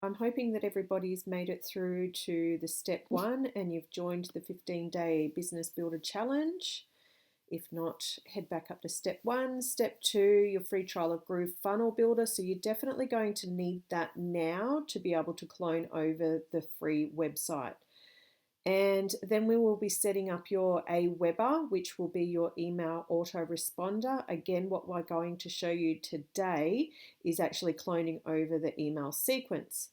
I'm hoping that everybody's made it through to the step 1 and you've joined the 15-day Business Builder Challenge. If not, head back up to step 1. Step 2, your free trial of GrooveFunnel Builder. So you're definitely going to need that now to be able to clone over the free website. And then we will be setting up your Aweber, which will be your email autoresponder. Again, what we're going to show you today is actually cloning over the email sequence.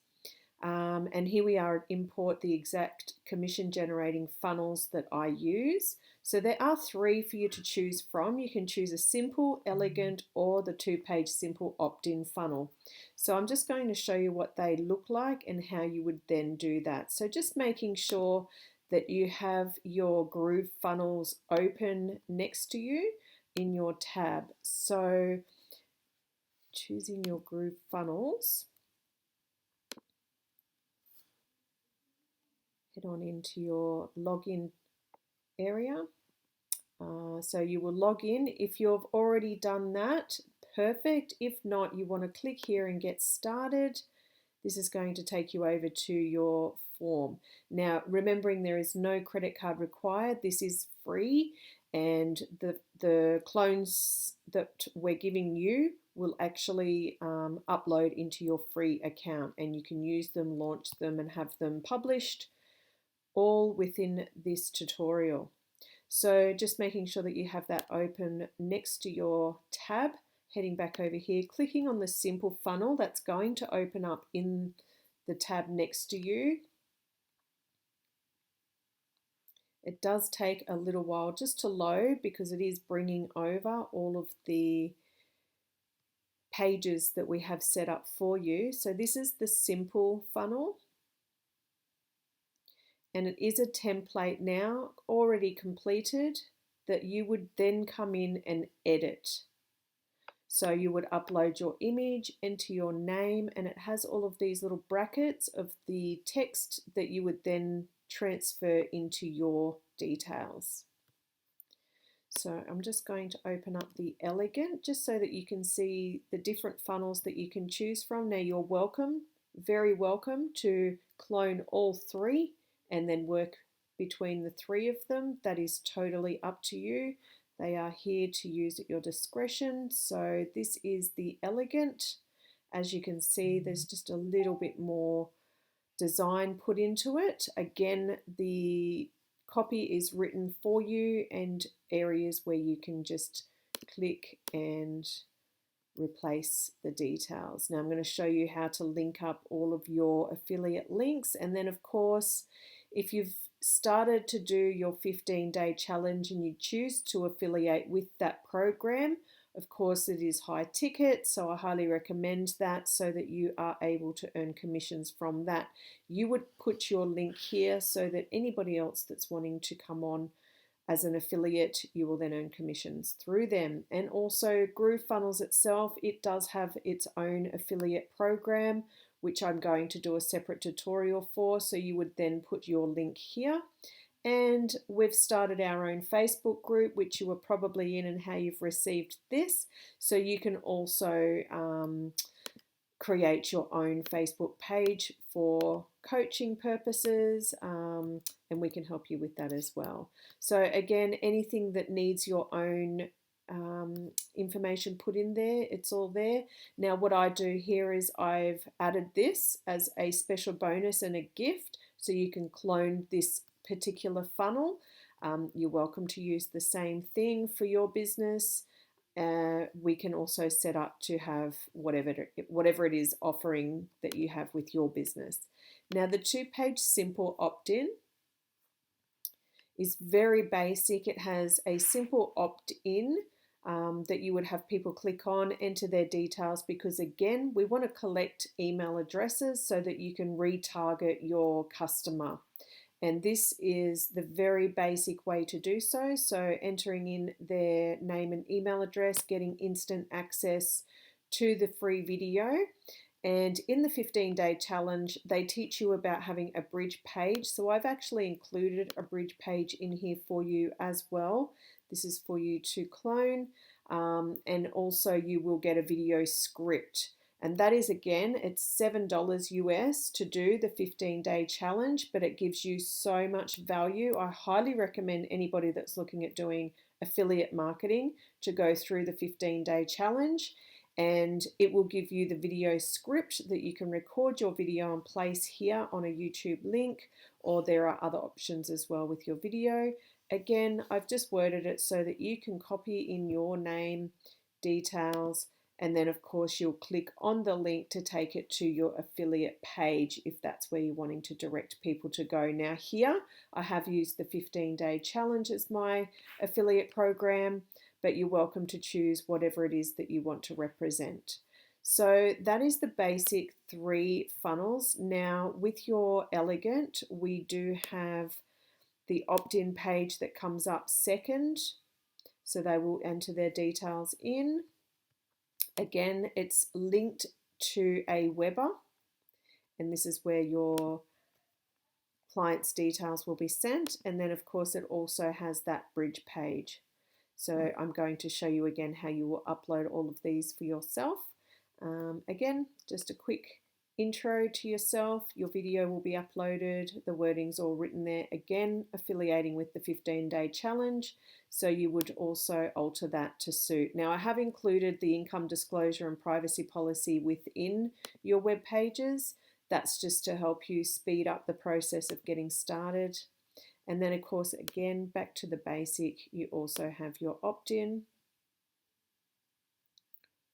And here we are, import the exact commission generating funnels that I use. So there are 3 for you to choose from. You can choose a simple, elegant, or the 2-page simple opt-in funnel. So I'm just going to show you what they look like and how you would then do that. So just making sure that you have your GrooveFunnels open next to you in your tab. So choosing your GrooveFunnels. Head on into your login area. So you will log in. If you've already done that, perfect. If not, you want to click here and get started. This is going to take you over to your form. Now, remembering there is no credit card required, this is free, and the clones that we're giving you will actually upload into your free account, and you can use them, launch them, and have them published all within this tutorial. So just making sure that you have that open next to your tab, heading back over here, clicking on the simple funnel that's going to open up in the tab next to you. It does take a little while just to load because it is bringing over all of the pages that we have set up for you. So this is the simple funnel. And it is a template now already completed that you would then come in and edit. So you would upload your image, enter your name, and it has all of these little brackets of the text that you would then transfer into your details. So I'm just going to open up the Elegant just so that you can see the different funnels that you can choose from. Now you're welcome, very welcome to clone all 3 and then work between the 3 of them. That is totally up to you. They are here to use at your discretion. So this is the Elegant. As you can see, there's just a little bit more design put into it. Again, the copy is written for you and areas where you can just click and replace the details. Now I'm going to show you how to link up all of your affiliate links, and then of course if you've started to do your 15-day challenge and you choose to affiliate with that program, of course it is high ticket, so I highly recommend that so that you are able to earn commissions from that. You would put your link here so that anybody else that's wanting to come on as an affiliate, you will then earn commissions through them. And also GrooveFunnels itself, it does have its own affiliate program, which I'm going to do a separate tutorial for. So you would then put your link here. And we've started our own Facebook group, which you were probably in and how you've received this. So you can also create your own Facebook page for coaching purposes, and we can help you with that as well. So again, anything that needs your own information put in there, it's all there. Now what I do here is I've added this as a special bonus and a gift, so you can clone this particular funnel. You're welcome to use the same thing for your business. We can also set up to have whatever it is offering that you have with your business. Now the 2-page simple opt-in is very basic. It has a simple opt-in that you would have people click on, enter their details, because again, we want to collect email addresses so that you can retarget your customer. And this is the very basic way to do so. So entering in their name and email address, getting instant access to the free video. And in the 15-day challenge, they teach you about having a bridge page. So I've actually included a bridge page in here for you as well. This is for you to clone. And also you will get a video script. And that is, again, it's $7 US to do the 15-day challenge, but it gives you so much value. I highly recommend anybody that's looking at doing affiliate marketing to go through the 15-day challenge, and it will give you the video script that you can record your video and place here on a YouTube link, or there are other options as well with your video. Again, I've just worded it so that you can copy in your name, details, and then of course you'll click on the link to take it to your affiliate page if that's where you're wanting to direct people to go. Now here I have used the 15-day challenge as my affiliate program, but you're welcome to choose whatever it is that you want to represent. So that is the basic 3 funnels. Now with your Elegant, we do have the opt-in page that comes up second. So they will enter their details in. Again, it's linked to a Weber, and this is where your client's details will be sent. And then of course it also has that bridge page. So I'm going to show you again how you will upload all of these for yourself. Again, just a quick intro to yourself. Your video will be uploaded. The wording's all written there. Again, affiliating with the 15-day challenge. So you would also alter that to suit. Now I have included the income disclosure and privacy policy within your web pages. That's just to help you speed up the process of getting started. And then of course, again, back to the basic, you also have your opt-in.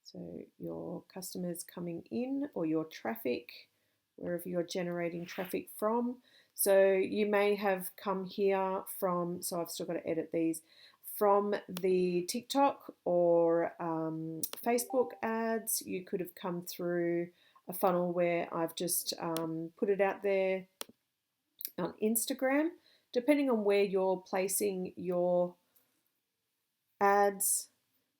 So your customers coming in, or your traffic, wherever you're generating traffic from. So you may have come here from, so I've still got to edit these, from the TikTok or Facebook ads. You could have come through a funnel where I've just put it out there on Instagram. Depending on where you're placing your ads.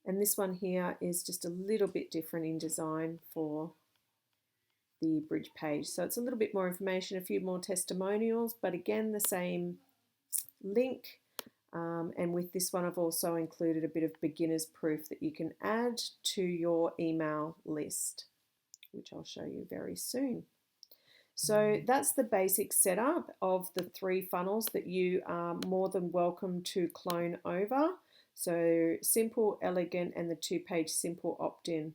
And this one here is just a little bit different in design for the bridge page. So it's a little bit more information, a few more testimonials, but again, the same link. And with this one, I've also included a bit of beginner's proof that you can add to your email list, which I'll show you very soon. So that's the basic setup of the 3 funnels that you are more than welcome to clone over. So simple, elegant, and the 2-page simple opt-in.